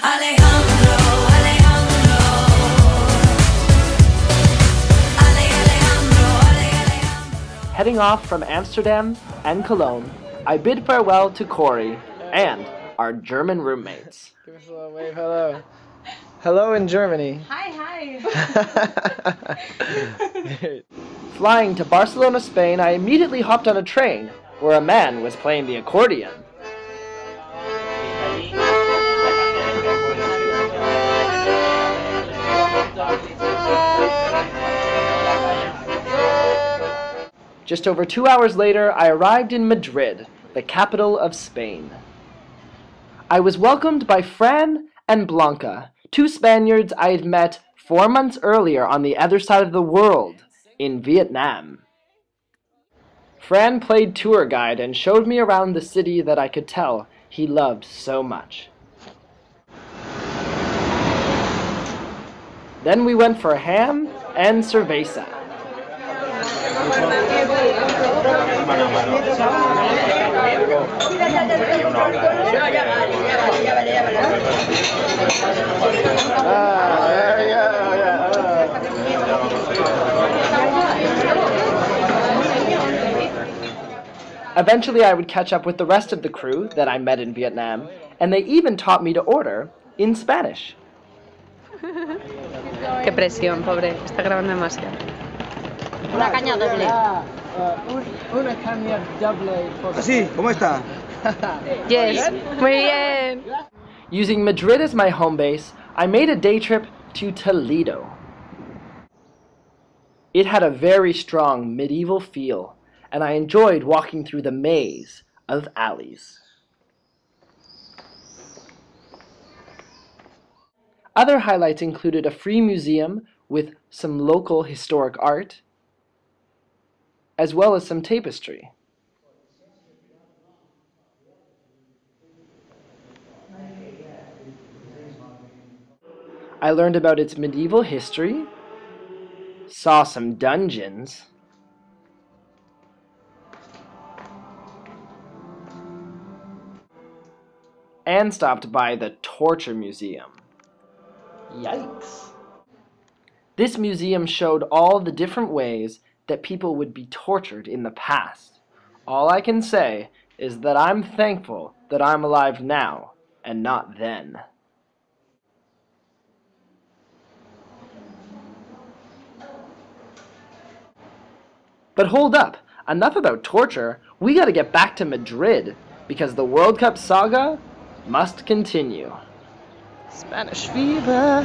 Alejandro, Alejandro. Alejandro, Alejandro. Heading off from Amsterdam and Cologne, I bid farewell to Corey and our German roommates. Give us a little wave, hello. Hello in Germany. Hi, hi. Flying to Barcelona, Spain, I immediately hopped on a train where a man was playing the accordion. Just over 2 hours later, I arrived in Madrid, the capital of Spain. I was welcomed by Fran and Blanca, two Spaniards I had met 4 months earlier on the other side of the world, in Vietnam. Fran played tour guide and showed me around the city that I could tell he loved so much. Then we went for ham and cerveza. Eventually I would catch up with the rest of the crew that I met in Vietnam, and they even taught me to order in Spanish. Qué presión, pobre. Está grabando demasiado. Una caña doble. Una caña doble. Así, ¿cómo está? Yes. Muy bien. Using Madrid as my home base, I made a day trip to Toledo. It had a very strong medieval feel, and I enjoyed walking through the maze of alleys. Other highlights included a free museum with some local historic art, as well as some tapestry. I learned about its medieval history, saw some dungeons, and stopped by the Torture Museum. Yikes! This museum showed all the different ways that people would be tortured in the past. All I can say is that I'm thankful that I'm alive now and not then. But hold up, enough about torture. We gotta get back to Madrid because the World Cup saga must continue. Spanish fever.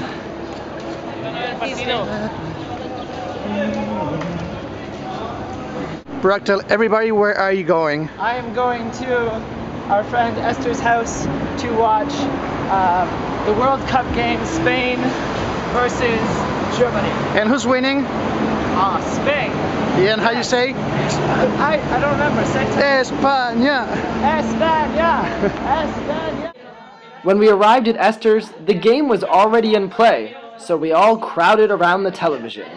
Brock, tell everybody, where are you going? I am going to our friend Esther's house to watch the World Cup game, Spain versus Germany. And who's winning? Spain. Yeah, and how you say? I don't remember. Say España. España. España. When we arrived at Esther's, the game was already in play, so we all crowded around the television.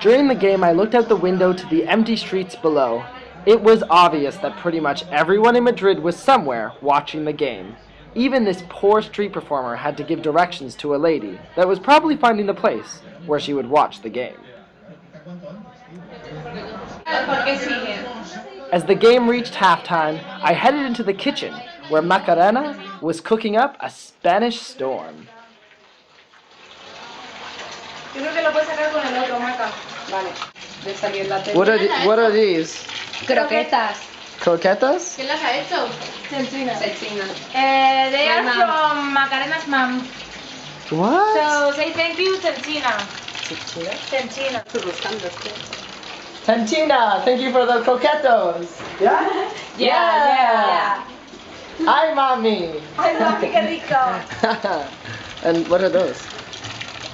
During the game, I looked out the window to the empty streets below. It was obvious that pretty much everyone in Madrid was somewhere watching the game. Even this poor street performer had to give directions to a lady that was probably finding the place where she would watch the game. As the game reached halftime, I headed into the kitchen where Macarena was cooking up a Spanish storm. What are these? Croquetas. Croquetas? ¿Quién las ha hecho? Cecina. They are from Macarena's mom. What? So say thank you, Cecina. Cecina. Tantina, thank you for the croquetos. Yeah? Yeah. Hi, mommy. Ay, mami, qué rico. And what are those?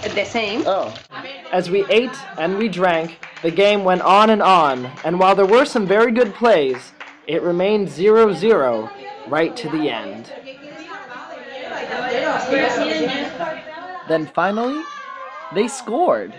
The same. Oh. As we ate and we drank, the game went on, and while there were some very good plays, it remained 0-0 right to the end. Then finally, they scored.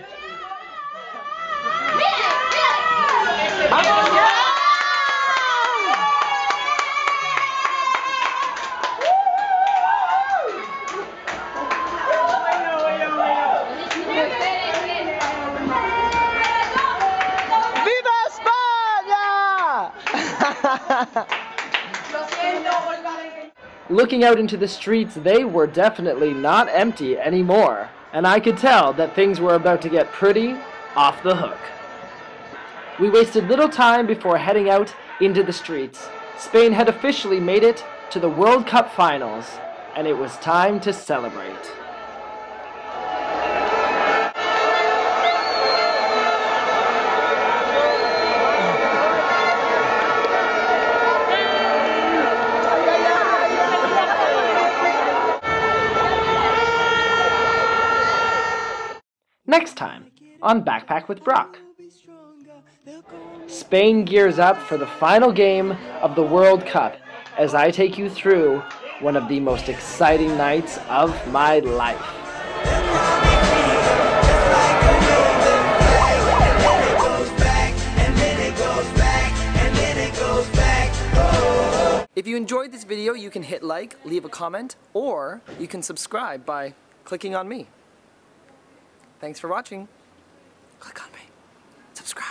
Looking out into the streets, they were definitely not empty anymore, and I could tell that things were about to get pretty off the hook. We wasted little time before heading out into the streets. Spain had officially made it to the World Cup finals, and it was time to celebrate. Next time on Backpack with Brock. Spain gears up for the final game of the World Cup as I take you through one of the most exciting nights of my life. If you enjoyed this video, you can hit like, leave a comment, or you can subscribe by clicking on me. Thanks for watching. Click on me. Subscribe.